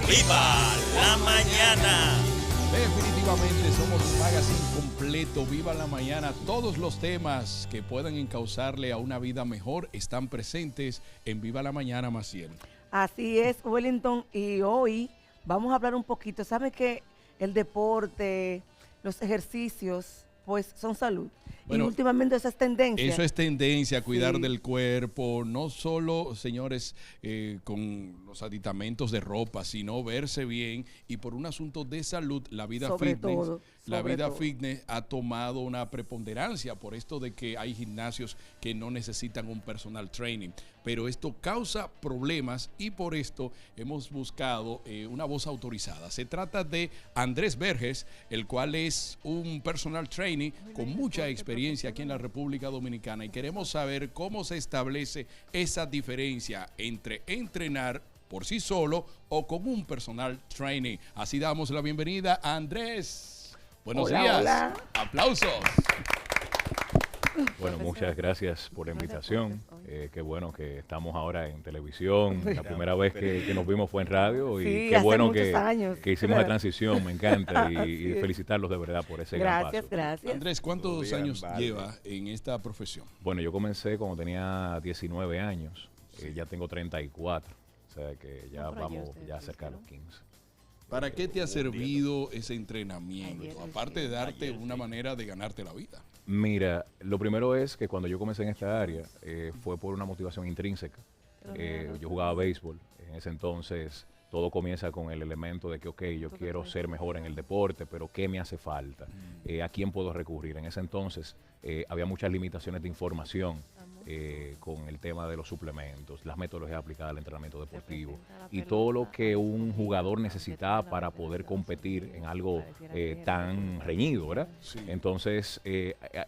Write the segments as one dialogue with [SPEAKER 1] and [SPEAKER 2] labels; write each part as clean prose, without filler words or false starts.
[SPEAKER 1] ¡Viva la mañana!
[SPEAKER 2] Definitivamente somos un magazine completo. Viva la mañana. Todos los temas que puedan encauzarle a una vida mejor están presentes en Viva la Mañana, Maciel.
[SPEAKER 3] Así es, Wellington, y hoy vamos a hablar un poquito. ¿Sabe que el deporte, los ejercicios, pues son salud?
[SPEAKER 2] Bueno,
[SPEAKER 3] y últimamente esa es tendencia.
[SPEAKER 2] Eso es tendencia, cuidar
[SPEAKER 3] Sí.
[SPEAKER 2] del cuerpo, no solo, señores, con los aditamentos de ropa, sino verse bien. Y por un asunto de salud, la vida
[SPEAKER 3] Sobre
[SPEAKER 2] fitness,
[SPEAKER 3] todo,
[SPEAKER 2] la
[SPEAKER 3] sobre
[SPEAKER 2] vida
[SPEAKER 3] todo.
[SPEAKER 2] fitness ha tomado una preponderancia por esto de que hay gimnasios que no necesitan un personal training. Pero esto causa problemas y por esto hemos buscado una voz autorizada. Se trata de Andrés Verges, el cual es un personal trainer con mucha experiencia aquí en la República Dominicana y queremos saber cómo se establece esa diferencia entre entrenar por sí solo o con un personal trainer. Así damos la bienvenida a Andrés. Buenos
[SPEAKER 3] Hola,
[SPEAKER 2] días.
[SPEAKER 3] hola.
[SPEAKER 2] Aplausos.
[SPEAKER 4] Bueno, muchas gracias por la invitación. Qué bueno que estamos ahora en televisión. La primera vez que nos vimos fue en radio y
[SPEAKER 3] Sí,
[SPEAKER 4] qué
[SPEAKER 3] hace
[SPEAKER 4] bueno
[SPEAKER 3] muchos años.
[SPEAKER 4] que hicimos la transición. Me encanta y
[SPEAKER 3] Así es.
[SPEAKER 4] felicitarlos de verdad por ese gran
[SPEAKER 3] Gracias,
[SPEAKER 4] paso.
[SPEAKER 3] gracias.
[SPEAKER 2] Andrés, ¿cuántos
[SPEAKER 5] Muy bien,
[SPEAKER 2] años
[SPEAKER 5] vale.
[SPEAKER 2] lleva en esta profesión?
[SPEAKER 4] Bueno, yo comencé cuando tenía 19 años. Ya tengo 34. O sea que ya vamos ya cerca de los 15.
[SPEAKER 2] ¿Para qué te ha servido ese entrenamiento?
[SPEAKER 3] Ayer,
[SPEAKER 2] Aparte de darte una manera de ganarte la vida.
[SPEAKER 4] Mira, lo primero es que cuando yo comencé en esta área fue por una motivación intrínseca. Yo jugaba béisbol. En ese entonces todo comienza con el elemento de que, ok, yo quiero ser mejor en el deporte, pero ¿qué me hace falta? ¿A quién puedo recurrir? En ese entonces había muchas limitaciones de información con el tema de los suplementos, las metodologías aplicadas al entrenamiento deportivo y todo lo que un jugador necesitaba para poder competir en algo tan reñido, ¿verdad?
[SPEAKER 2] Sí.
[SPEAKER 4] Entonces,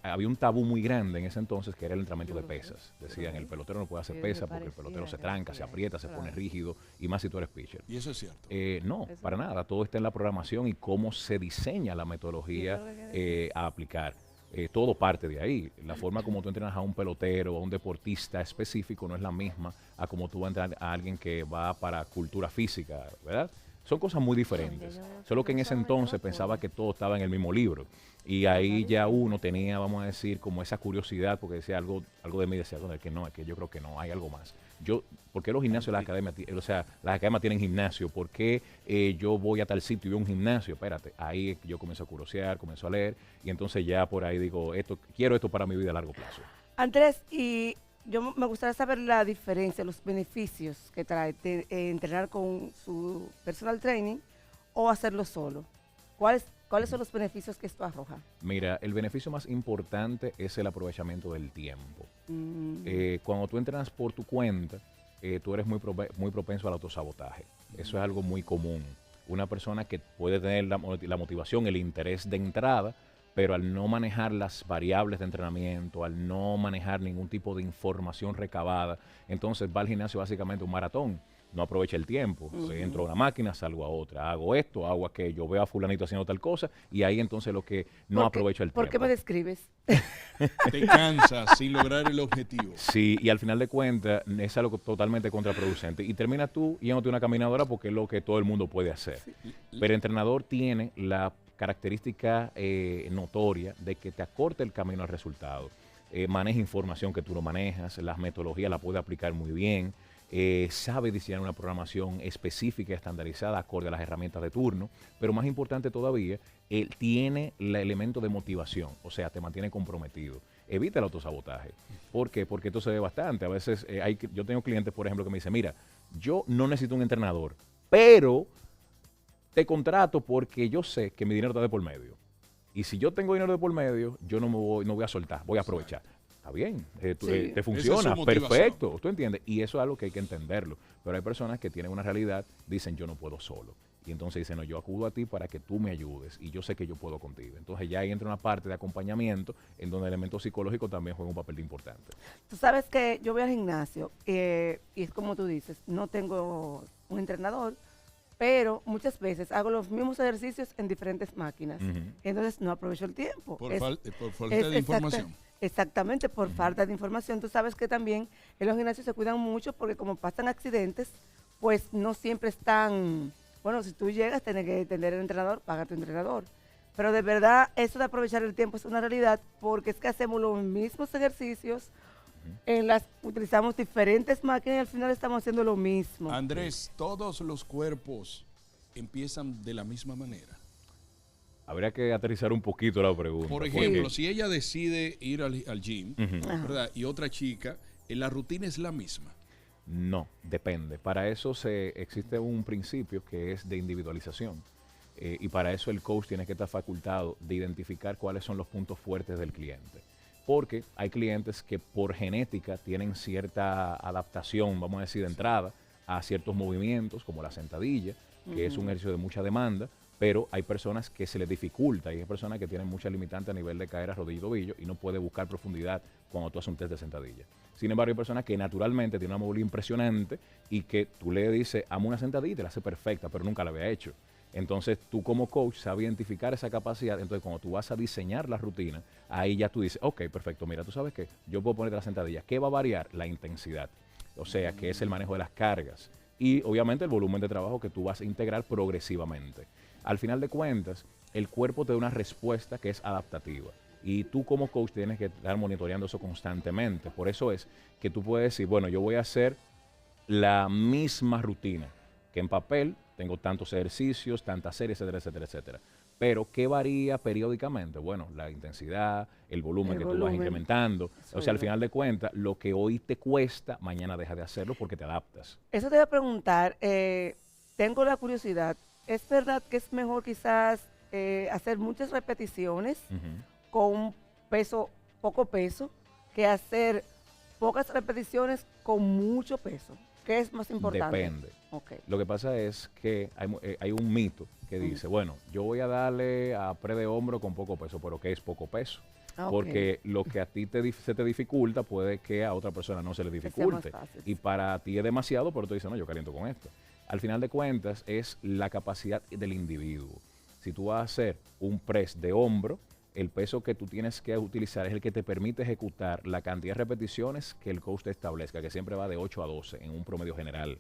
[SPEAKER 4] había un tabú muy grande en ese entonces que era el entrenamiento de pesas. Decían, el pelotero no puede hacer pesa porque el pelotero se tranca, se aprieta, se pone rígido y más si tú eres pitcher.
[SPEAKER 2] Y eso es cierto.
[SPEAKER 4] No, para nada. Todo está en la programación y cómo se diseña la metodología a aplicar. Todo parte de ahí. La forma como tú entrenas a un pelotero o a un deportista específico no es la misma a como tú vas a entrenar a alguien que va para cultura física, ¿verdad? Son cosas muy diferentes. Solo que en ese entonces pensaba que todo estaba en el mismo libro. Y ahí ya uno tenía, vamos a decir, como esa curiosidad, porque decía algo de mí, decía, "No, es que no, es que yo creo que no, hay algo más. ¿Por qué los gimnasios, las academias, o sea, las academias tienen gimnasio? ¿Por qué yo voy a tal sitio y veo un gimnasio? Espérate, ahí yo comienzo a curiosear, comienzo a leer, y entonces ya por ahí digo, quiero esto para mi vida a largo plazo.
[SPEAKER 3] Andrés, y me gustaría saber la diferencia, los beneficios que trae entrenar con su personal training o hacerlo solo. ¿Cuáles son los beneficios que esto arroja?
[SPEAKER 4] Mira, el beneficio más importante es el aprovechamiento del tiempo. Cuando tú entrenas por tu cuenta, tú eres muy propenso al autosabotaje. Eso es algo muy común. Una persona que puede tener la motivación, el interés de entrada, pero al no manejar las variables de entrenamiento, al no manejar ningún tipo de información recabada, entonces va al gimnasio básicamente un maratón. No aprovecha el tiempo. Entro a una máquina, salgo a otra. Hago esto, hago aquello. Veo a fulanito haciendo tal cosa y ahí entonces lo que no aprovecho el tiempo.
[SPEAKER 3] ¿Por qué me describes?
[SPEAKER 2] Te cansas sin lograr el objetivo.
[SPEAKER 4] Sí, y al final de cuentas es algo totalmente contraproducente. Y termina tú yéndote una caminadora porque es lo que todo el mundo puede hacer. Pero el entrenador tiene la característica notoria de que te acorta el camino al resultado. Maneja información que tú no manejas, las metodologías la puede aplicar muy bien. Sabe diseñar una programación específica y estandarizada acorde a las herramientas de turno, pero más importante todavía, él tiene el elemento de motivación, o sea, te mantiene comprometido. Evita el autosabotaje. ¿Por qué? Porque esto se ve bastante. A veces yo tengo clientes, por ejemplo, que me dicen, mira, yo no necesito un entrenador, pero te contrato porque yo sé que mi dinero está de por medio. Y si yo tengo dinero de por medio, yo no voy a soltar, voy a aprovechar. Está bien,
[SPEAKER 3] Sí.
[SPEAKER 4] te
[SPEAKER 2] Esa
[SPEAKER 4] funciona,
[SPEAKER 2] es su motivación.
[SPEAKER 4] perfecto, ¿tú entiendes? Y eso es algo que hay que entenderlo. Pero hay personas que tienen una realidad, dicen yo no puedo solo. Y entonces dicen, no, yo acudo a ti para que tú me ayudes y yo sé que yo puedo contigo. Entonces ya ahí entra una parte de acompañamiento en donde el elemento psicológico también juega un papel importante.
[SPEAKER 3] Tú sabes que yo voy al gimnasio y es como tú dices, no tengo un entrenador, pero muchas veces hago los mismos ejercicios en diferentes máquinas. Entonces no aprovecho el tiempo.
[SPEAKER 2] Por falta
[SPEAKER 3] es
[SPEAKER 2] de información.
[SPEAKER 3] Exactamente, por falta de información. Tú sabes que también en los gimnasios se cuidan mucho porque como pasan accidentes, pues no siempre están bueno, si tú llegas, tienes que tener el entrenador, paga tu entrenador. Pero de verdad, eso de aprovechar el tiempo es una realidad porque es que hacemos los mismos ejercicios, utilizamos diferentes máquinas y al final estamos haciendo lo mismo.
[SPEAKER 2] Andrés, todos los cuerpos empiezan de la misma manera.
[SPEAKER 4] Habría que aterrizar un poquito la pregunta.
[SPEAKER 2] Por ejemplo, si ella decide ir al gym, ¿verdad? Y otra chica, la rutina es la misma.
[SPEAKER 4] No, depende. Para eso existe un principio que es de individualización. Y para eso el coach tiene que estar facultado de identificar cuáles son los puntos fuertes del cliente. Porque hay clientes que por genética tienen cierta adaptación, vamos a decir, de entrada a ciertos movimientos, como la sentadilla, que es un ejercicio de mucha demanda, pero hay personas que se les dificulta y hay personas que tienen mucha limitante a nivel de caer a rodilla y tobillo y no puede buscar profundidad cuando tú haces un test de sentadilla. Sin embargo, hay personas que naturalmente tienen una movilidad impresionante y que tú le dices, amo una sentadilla y te la hace perfecta, pero nunca la había hecho. Entonces, tú como coach sabes identificar esa capacidad. Entonces, cuando tú vas a diseñar la rutina, ahí ya tú dices, ok, perfecto, mira, tú sabes que yo puedo ponerte la sentadilla. ¿Qué va a variar? La intensidad. O sea, que es el manejo de las cargas. Y, obviamente, el volumen de trabajo que tú vas a integrar progresivamente. Al final de cuentas, el cuerpo te da una respuesta que es adaptativa. Y tú como coach tienes que estar monitoreando eso constantemente. Por eso es que tú puedes decir, bueno, yo voy a hacer la misma rutina, que en papel tengo tantos ejercicios, tantas series, etcétera, etcétera, etcétera. Pero, ¿qué varía periódicamente? Bueno, la intensidad, el volumen que tú vas incrementando. O sea, al final de cuentas, lo que hoy te cuesta, mañana deja de hacerlo porque te adaptas.
[SPEAKER 3] Eso te voy a preguntar, tengo la curiosidad, ¿es verdad que es mejor quizás hacer muchas repeticiones con un poco peso, que hacer pocas repeticiones con mucho peso? ¿Qué es más importante?
[SPEAKER 4] Depende.
[SPEAKER 3] Okay.
[SPEAKER 4] Lo que pasa es que hay un mito que dice, bueno, yo voy a darle a pre de hombro con poco peso, pero ¿qué es poco peso? Porque lo que a ti se te dificulta puede que a otra persona no se le dificulte. Y para ti es demasiado, pero tú dices, no, yo caliento con esto. Al final de cuentas es la capacidad del individuo. Si tú vas a hacer un press de hombro, el peso que tú tienes que utilizar es el que te permite ejecutar la cantidad de repeticiones que el coach te establezca, que siempre va de 8 a 12 en un promedio general,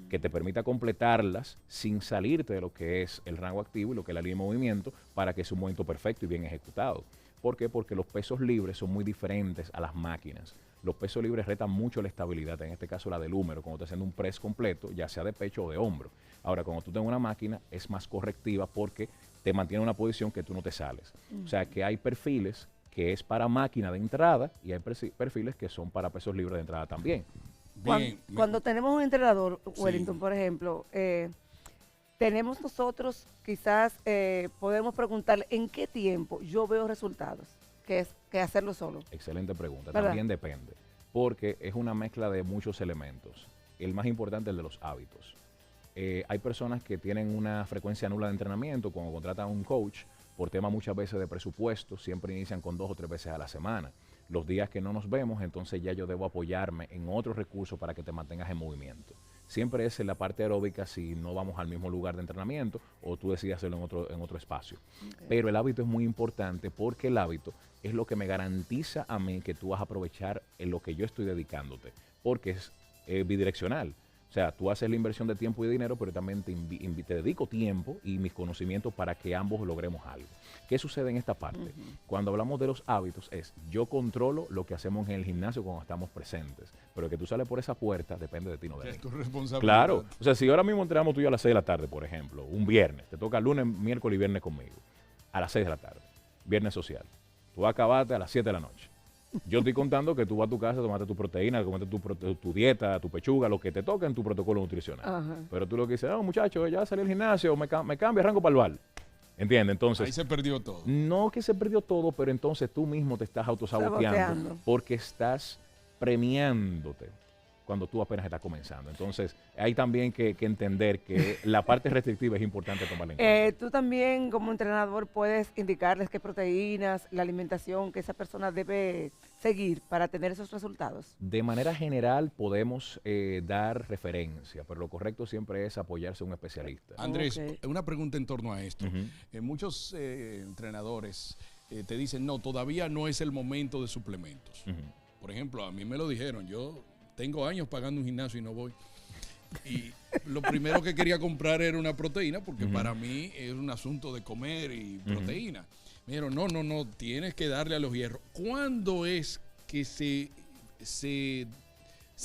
[SPEAKER 4] que te permita completarlas sin salirte de lo que es el rango activo y lo que es la línea de movimiento para que sea un movimiento perfecto y bien ejecutado. ¿Por qué? Porque los pesos libres son muy diferentes a las máquinas. Los pesos libres retan mucho la estabilidad, en este caso la del húmero, cuando estás haciendo un press completo, ya sea de pecho o de hombro. Ahora, cuando tú tengas una máquina, es más correctiva porque te mantiene en una posición que tú no te sales. O sea, que hay perfiles que es para máquina de entrada y hay perfiles que son para pesos libres de entrada también.
[SPEAKER 3] Cuando tenemos un entrenador, Wellington, por ejemplo, tenemos nosotros quizás podemos preguntarle en qué tiempo yo veo resultados, que hacerlo solo.
[SPEAKER 4] Excelente pregunta.
[SPEAKER 3] ¿Verdad?
[SPEAKER 4] También depende, porque es una mezcla de muchos elementos. El más importante es el de los hábitos. Hay personas que tienen una frecuencia nula de entrenamiento cuando contratan a un coach por tema muchas veces de presupuesto, siempre inician con 2 o 3 veces a la semana. Los días que no nos vemos, entonces ya yo debo apoyarme en otros recursos para que te mantengas en movimiento. Siempre es en la parte aeróbica si no vamos al mismo lugar de entrenamiento o tú decides hacerlo en otro espacio. Okay. Pero el hábito es muy importante porque el hábito es lo que me garantiza a mí que tú vas a aprovechar en lo que yo estoy dedicándote, porque es bidireccional. O sea, tú haces la inversión de tiempo y de dinero, pero también te dedico tiempo y mis conocimientos para que ambos logremos algo. ¿Qué sucede en esta parte? Cuando hablamos de los hábitos es, yo controlo lo que hacemos en el gimnasio cuando estamos presentes, pero que tú sales por esa puerta depende de ti, no de mí.
[SPEAKER 2] Es tu responsabilidad.
[SPEAKER 4] Claro. O sea, si ahora mismo entrenamos tú y yo a las 6 de la tarde, por ejemplo, un viernes, te toca lunes, miércoles y viernes conmigo, a las 6 de la tarde, viernes social. Tú acabaste a las 7 de la noche. Yo estoy contando que tú vas a tu casa, tomaste tu proteína, comete tu dieta, tu pechuga, lo que te toca en tu protocolo nutricional. Ajá. Pero tú lo que dices, no, muchacho, ya salí al gimnasio, me cambio, arranco para el bar. ¿Entiendes? Entonces,
[SPEAKER 2] ahí se perdió todo.
[SPEAKER 4] No que se perdió todo, pero entonces tú mismo te estás autosaboteando porque estás premiándote cuando tú apenas estás comenzando. Entonces, hay también que entender que la parte restrictiva es importante tomarla en cuenta.
[SPEAKER 3] Tú también, como entrenador, puedes indicarles qué proteínas, la alimentación que esa persona debe seguir para tener esos resultados.
[SPEAKER 4] De manera general, podemos dar referencia, pero lo correcto siempre es apoyarse a un especialista.
[SPEAKER 2] Andrés, una pregunta en torno a esto. Muchos entrenadores te dicen, no, todavía no es el momento de suplementos. Por ejemplo, a mí me lo dijeron, yo tengo años pagando un gimnasio y no voy. Y lo primero que quería comprar era una proteína, porque para mí es un asunto de comer y proteína. Me dijeron, no, tienes que darle a los hierros. ¿Cuándo es que se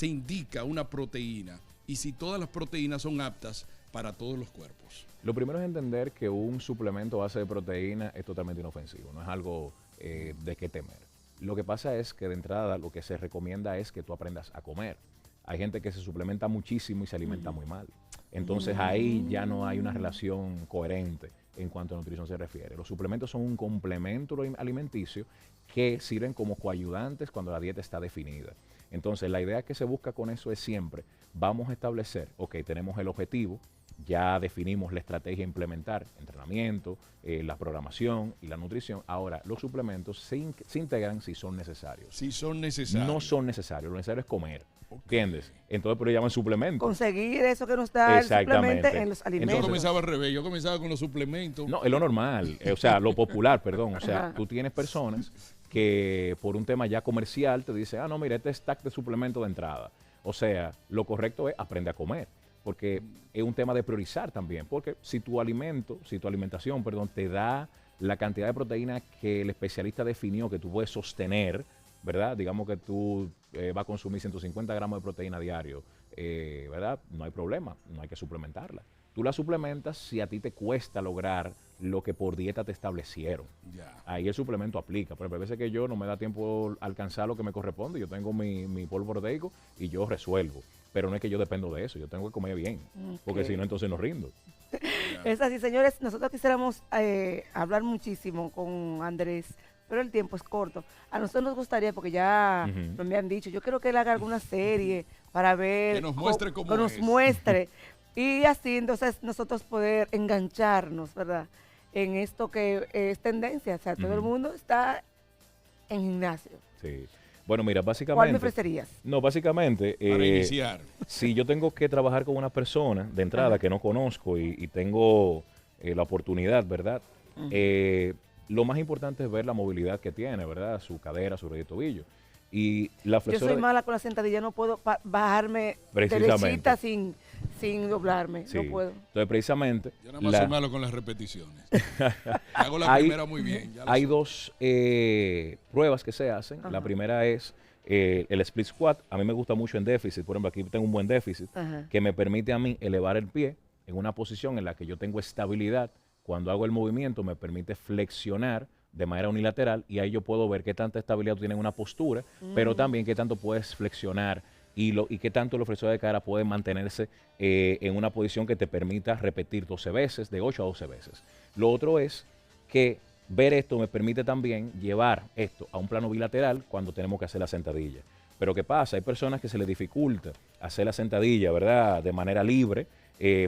[SPEAKER 2] indica una proteína? Y si todas las proteínas son aptas para todos los cuerpos.
[SPEAKER 4] Lo primero es entender que un suplemento a base de proteína es totalmente inofensivo, no es algo de qué temer. Lo que pasa es que de entrada lo que se recomienda es que tú aprendas a comer. Hay gente que se suplementa muchísimo y se alimenta muy mal. Entonces ahí ya no hay una relación coherente en cuanto a nutrición se refiere. Los suplementos son un complemento alimenticio que sirven como coayudantes cuando la dieta está definida. Entonces la idea que se busca con eso es siempre, vamos a establecer, ok, tenemos el objetivo, ya definimos la estrategia a implementar, entrenamiento, la programación y la nutrición. Ahora, los suplementos se integran si son necesarios.
[SPEAKER 2] Si son necesarios.
[SPEAKER 4] No son necesarios, lo necesario es comer. ¿Entiendes? Entonces, pero llaman suplementos.
[SPEAKER 3] Conseguir eso que nos da el suplemento en los alimentos.
[SPEAKER 2] Yo comenzaba al revés, yo comenzaba con los suplementos.
[SPEAKER 4] No, es lo normal, o sea, lo popular, perdón. O sea, tú tienes personas que por un tema ya comercial te dicen, no, mira, este stack de suplemento de entrada. O sea, lo correcto es aprender a comer, porque es un tema de priorizar también, porque si tu alimentación, te da la cantidad de proteína que el especialista definió que tú puedes sostener, ¿verdad? Digamos que tú vas a consumir 150 gramos de proteína diario, ¿verdad? No hay problema, no hay que suplementarla. Tú la suplementas si a ti te cuesta lograr lo que por dieta te establecieron.
[SPEAKER 2] Ya.
[SPEAKER 4] Ahí el suplemento aplica. Pero a veces que yo no me da tiempo alcanzar lo que me corresponde. Yo tengo mi polvo proteico y yo resuelvo. Pero no es que yo dependo de eso. Yo tengo que comer bien. Porque si no, entonces no rindo.
[SPEAKER 3] Es así, señores. Nosotros quisiéramos hablar muchísimo con Andrés, pero el tiempo es corto. A nosotros nos gustaría, porque ya me han dicho, yo quiero que él haga alguna serie para ver.
[SPEAKER 2] Que nos muestre cómo
[SPEAKER 3] que nos
[SPEAKER 2] es.
[SPEAKER 3] muestre. Y así, entonces, nosotros poder engancharnos, ¿verdad? En esto que es tendencia. O sea, todo el mundo está en gimnasio.
[SPEAKER 4] Sí. Bueno, mira, básicamente...
[SPEAKER 3] ¿Cuál me ofrecerías?
[SPEAKER 4] No, básicamente...
[SPEAKER 2] Para iniciar.
[SPEAKER 4] Si yo tengo que trabajar con una persona de entrada que no conozco y tengo la oportunidad, ¿verdad? Lo más importante es ver la movilidad que tiene, ¿verdad? Su cadera, su rodilla y tobillo. Y la
[SPEAKER 3] Yo
[SPEAKER 4] flexora...
[SPEAKER 3] soy mala con la sentadilla, no puedo bajarme derechita sin doblarme,
[SPEAKER 4] Sí.
[SPEAKER 3] no puedo.
[SPEAKER 4] Entonces, precisamente...
[SPEAKER 2] Yo nada más soy malo con las repeticiones. Hago la primera muy bien. Ya
[SPEAKER 4] Hay
[SPEAKER 2] sé.
[SPEAKER 4] dos pruebas que se hacen. La primera es el split squat. A mí me gusta mucho en déficit. Por ejemplo, aquí tengo un buen déficit que me permite a mí elevar el pie en una posición en la que yo tengo estabilidad. Cuando hago el movimiento me permite flexionar de manera unilateral y ahí yo puedo ver qué tanta estabilidad tú tienes en una postura, pero también qué tanto puedes flexionar y qué tanto el ofrecedor de cadera puede mantenerse en una posición que te permita repetir 12 veces, de 8 a 12 veces. Lo otro es que ver esto me permite también llevar esto a un plano bilateral cuando tenemos que hacer la sentadilla. Pero ¿qué pasa? Hay personas que se les dificulta hacer la sentadilla, ¿verdad? De manera libre,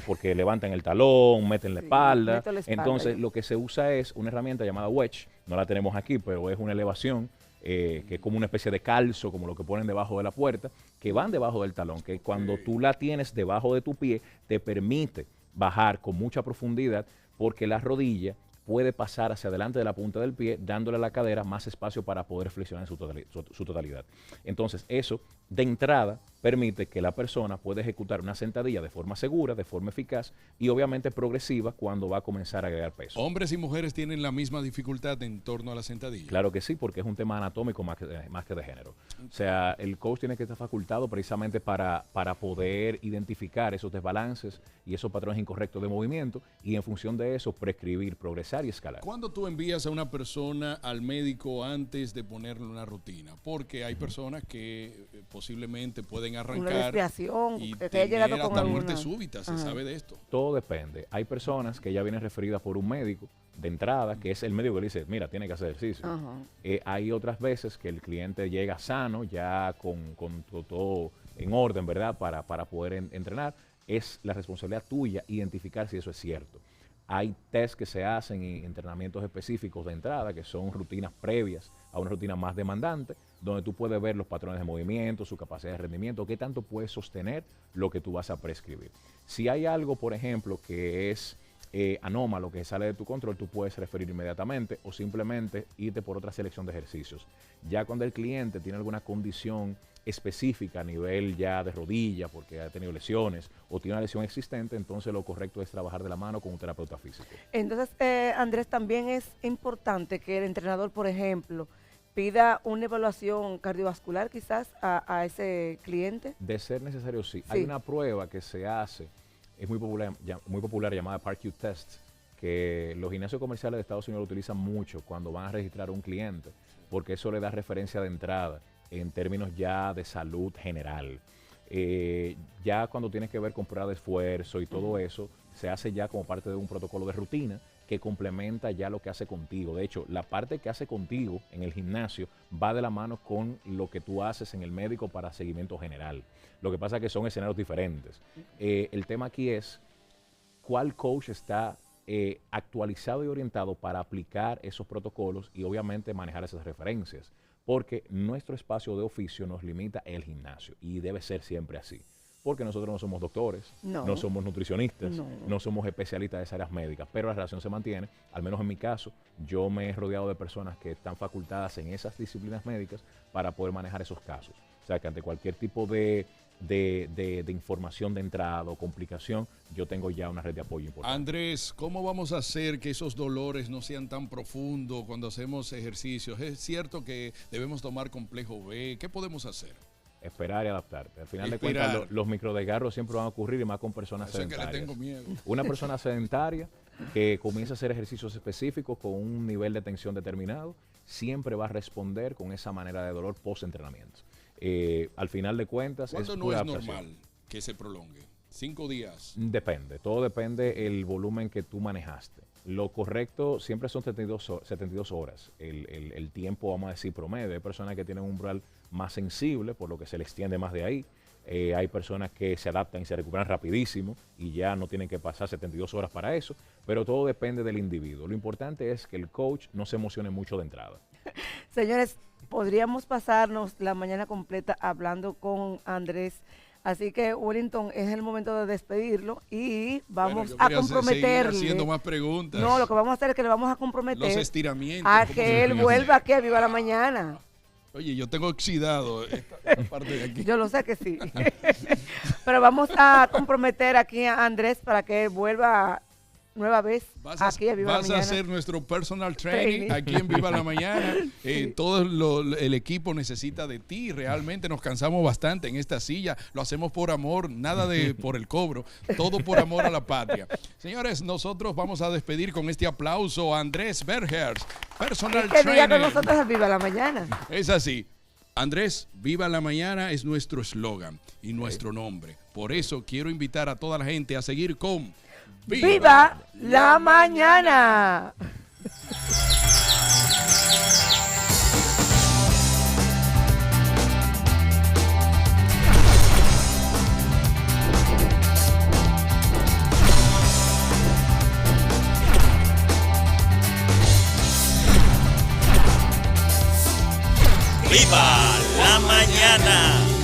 [SPEAKER 4] porque levantan el talón, meten la espalda.
[SPEAKER 3] meto la espalda
[SPEAKER 4] Entonces,
[SPEAKER 3] ya.
[SPEAKER 4] lo que se usa es una herramienta llamada wedge. No la tenemos aquí, pero es una elevación que es como una especie de calzo, como lo que ponen debajo de la puerta, que van debajo del talón, que cuando tú la tienes debajo de tu pie, te permite bajar con mucha profundidad, porque la rodilla puede pasar hacia adelante de la punta del pie, dándole a la cadera más espacio para poder flexionar en su totalidad. Entonces, eso de entrada permite que la persona pueda ejecutar una sentadilla de forma segura, de forma eficaz y obviamente progresiva cuando va a comenzar a agregar peso.
[SPEAKER 2] ¿Hombres y mujeres tienen la misma dificultad en torno a la sentadilla?
[SPEAKER 4] Claro que sí, porque es un tema anatómico más que de género. O sea, el coach tiene que estar facultado precisamente para poder identificar esos desbalances y esos patrones incorrectos de movimiento y en función de eso prescribir, progresar y escalar.
[SPEAKER 2] ¿Cuándo tú envías a una persona al médico antes de ponerle una rutina? Porque hay personas que posiblemente pueden
[SPEAKER 3] Una
[SPEAKER 2] arrancar
[SPEAKER 3] desviación,
[SPEAKER 2] y
[SPEAKER 3] que haya
[SPEAKER 2] tener
[SPEAKER 3] llegado con
[SPEAKER 2] hasta
[SPEAKER 3] alguna...
[SPEAKER 2] muerte súbita, se sabe de esto.
[SPEAKER 4] Todo depende. Hay personas que ya vienen referidas por un médico de entrada, que es el médico que le dice, mira, tiene que hacer ejercicio. Hay otras veces que el cliente llega sano, ya con todo en orden, ¿verdad? Para poder entrenar. Es la responsabilidad tuya identificar si eso es cierto. Hay test que se hacen y entrenamientos específicos de entrada, que son rutinas previas a una rutina más demandante, donde tú puedes ver los patrones de movimiento, su capacidad de rendimiento, qué tanto puedes sostener lo que tú vas a prescribir. Si hay algo, por ejemplo, que es anómalo que sale de tu control, tú puedes referir inmediatamente o simplemente irte por otra selección de ejercicios. Ya cuando el cliente tiene alguna condición específica a nivel ya de rodilla, porque ha tenido lesiones o tiene una lesión existente, entonces lo correcto es trabajar de la mano con un terapeuta físico.
[SPEAKER 3] Entonces, Andrés, también es importante que el entrenador, por ejemplo, pida una evaluación cardiovascular quizás a ese cliente.
[SPEAKER 4] De ser necesario, sí.
[SPEAKER 3] Sí.
[SPEAKER 4] Hay una prueba que se hace, es muy popular llamada PARQ Test, que los gimnasios comerciales de Estados Unidos lo utilizan mucho cuando van a registrar a un cliente, porque eso le da referencia de entrada en términos ya de salud general. Ya cuando tienes que ver con prueba de esfuerzo y todo eso, se hace ya como parte de un protocolo de rutina que complementa ya lo que hace contigo. De hecho, la parte que hace contigo en el gimnasio va de la mano con lo que tú haces en el médico para seguimiento general. Lo que pasa es que son escenarios diferentes. El tema aquí es cuál coach está actualizado y orientado para aplicar esos protocolos y obviamente manejar esas referencias. Porque nuestro espacio de oficio nos limita el gimnasio y debe ser siempre así. Porque nosotros no somos doctores, no somos nutricionistas, no somos especialistas de esas áreas médicas, pero la relación se mantiene. Al menos en mi caso, yo me he rodeado de personas que están facultadas en esas disciplinas médicas para poder manejar esos casos. O sea, que ante cualquier tipo de información de entrada o complicación, yo tengo ya una red de apoyo importante.
[SPEAKER 2] Andrés, ¿cómo vamos a hacer que esos dolores no sean tan profundos cuando hacemos ejercicios? ¿Es cierto que debemos tomar complejo B? ¿Qué podemos hacer?
[SPEAKER 4] Esperar y adaptarte. Al final de cuentas, los microdesgarros siempre van a ocurrir y más con personas sedentarias.
[SPEAKER 2] Es que le tengo miedo.
[SPEAKER 4] Una persona sedentaria que comienza a hacer ejercicios específicos con un nivel de tensión determinado, siempre va a responder con esa manera de dolor post-entrenamiento. Al final de cuentas,
[SPEAKER 2] ¿cuánto no es normal que se prolongue? 5 días.
[SPEAKER 4] Depende, todo depende del volumen que tú manejaste. Lo correcto siempre son 72 horas, el tiempo, vamos a decir, promedio. Hay personas que tienen un umbral más sensible, por lo que se le extiende más de ahí. Hay personas que se adaptan y se recuperan rapidísimo y ya no tienen que pasar 72 horas para eso, pero todo depende del individuo. Lo importante es que el coach no se emocione mucho de entrada.
[SPEAKER 3] Señores, podríamos pasarnos la mañana completa hablando con Andrés. Así que, Wellington, es el momento de despedirlo y vamos a comprometerle.
[SPEAKER 2] Haciendo más preguntas.
[SPEAKER 3] No, lo que vamos a hacer es que le vamos a comprometer
[SPEAKER 2] los estiramientos,
[SPEAKER 3] a que él vuelva aquí a Viva la Mañana.
[SPEAKER 2] Oye, yo tengo oxidado esta parte de aquí.
[SPEAKER 3] Yo lo sé que sí. Pero vamos a comprometer aquí a Andrés para que él vuelva nueva vez aquí a Viva la Mañana.
[SPEAKER 2] Vas a ser nuestro personal training aquí en Viva la Mañana. Todo el equipo necesita de ti. Realmente nos cansamos bastante en esta silla. Lo hacemos por amor, nada de por el cobro. Todo por amor a la patria. Señores, nosotros vamos a despedir con este aplauso a Andrés Bergers, personal
[SPEAKER 3] que
[SPEAKER 2] trainer.
[SPEAKER 3] diga con nosotros a Viva la Mañana.
[SPEAKER 2] Es así. Andrés, Viva la Mañana es nuestro eslogan y nuestro nombre. Por eso quiero invitar a toda la gente a seguir con
[SPEAKER 3] ¡Viva la Mañana!
[SPEAKER 1] ¡Viva la mañana!